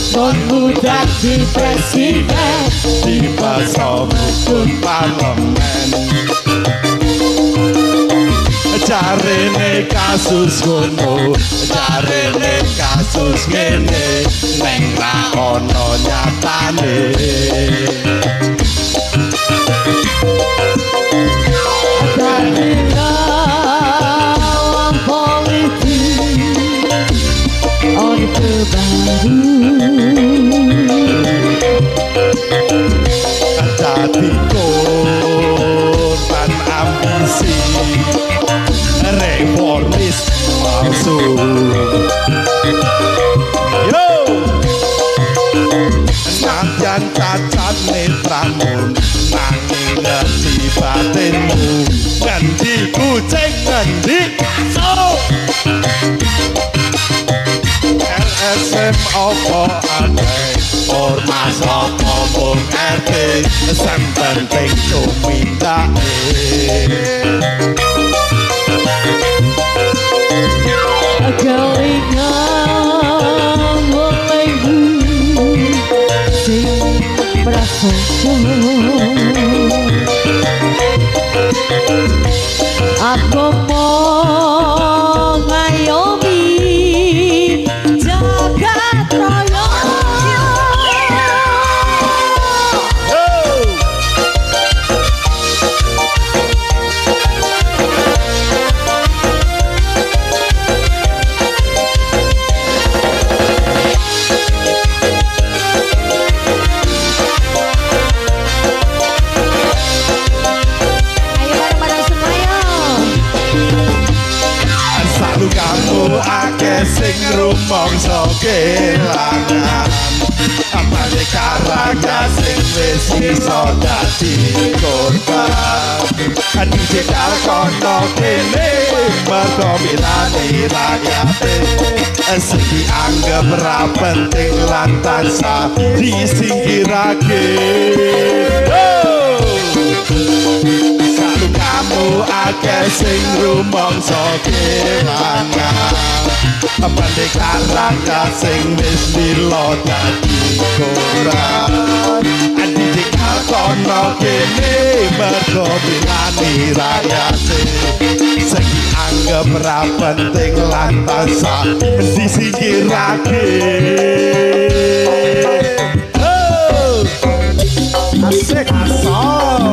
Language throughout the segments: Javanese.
Sonmu dadi presiden di masa mudhun parlemen. Jarene kasus ngono, jarene kasus ngene, neng ra ono nyatane. Dadi lawan politik Orde Baru. Dadi korban ambisi reformis palsu. Yo, najan cacat netramu, nanging ngerti batinmu. Ngendi kucing, ngendi kaso. LSM opo aneh, ormas opo mung RT, sing penting tumindake. Kelingan olehmu sing prasojo, aku mau ngayomi jagat raya. Sing rumangsa kelangan apane karangga sing wis iso dadi korban. Digital kono kene mergo milani rakyate sing dianggap ra penting lan tansah disingkirake. Kamu akeh sing rumangsa kelangan pandai karangga sing wis lila dadi korban. Digital kono kene mergo milani rakyate sing dianggap ra penting lan tansah disingkirake. Asik asal.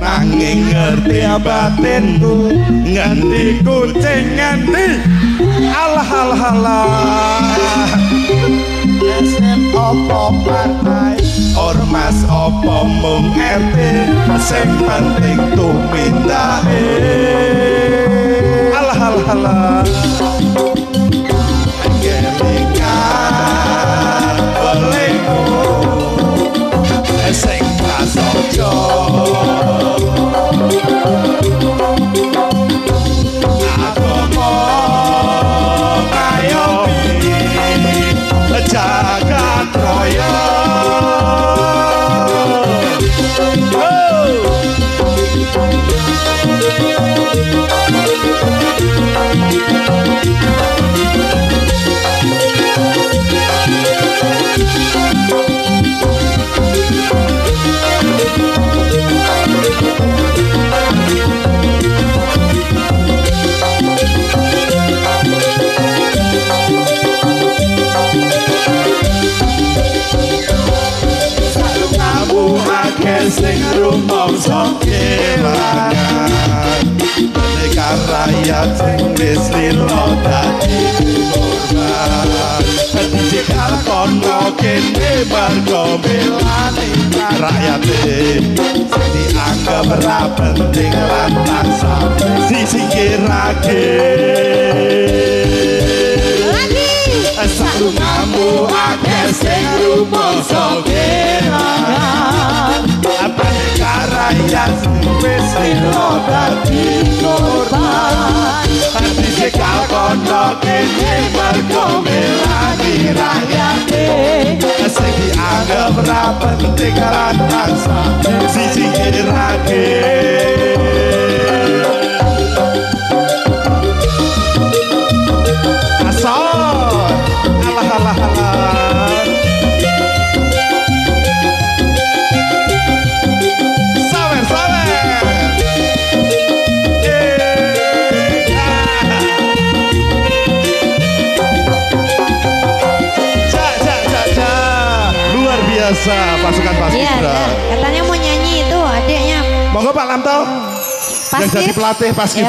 Nanging ngerti batinku, ngendi kucing ngendi alah alah alah. SM opo partai, ormas opo mung RT, sing penting tumindake alah alah alah. Kelingan olehmu sing prasojo, aku mau ngayomi jagat raya. Sing rumangsa kelangan mereka rakyat sing wis lila dadi korban. Digital kono kene mergo milani rakyate sing dianggap ra penting lan tansah disingkirake. Sarungamu akeh sing rumangsa kelangan korban. Dicekal kono kene mergo melani rakyate. Sing dianggap ra penting lan rasa siji kirake. Asal alah. Biasa pasukan Paskibra. Iya, katanya mau nyanyi itu adiknya. Monggo Pak Lamto. Yang jadi pelatih Paskibra.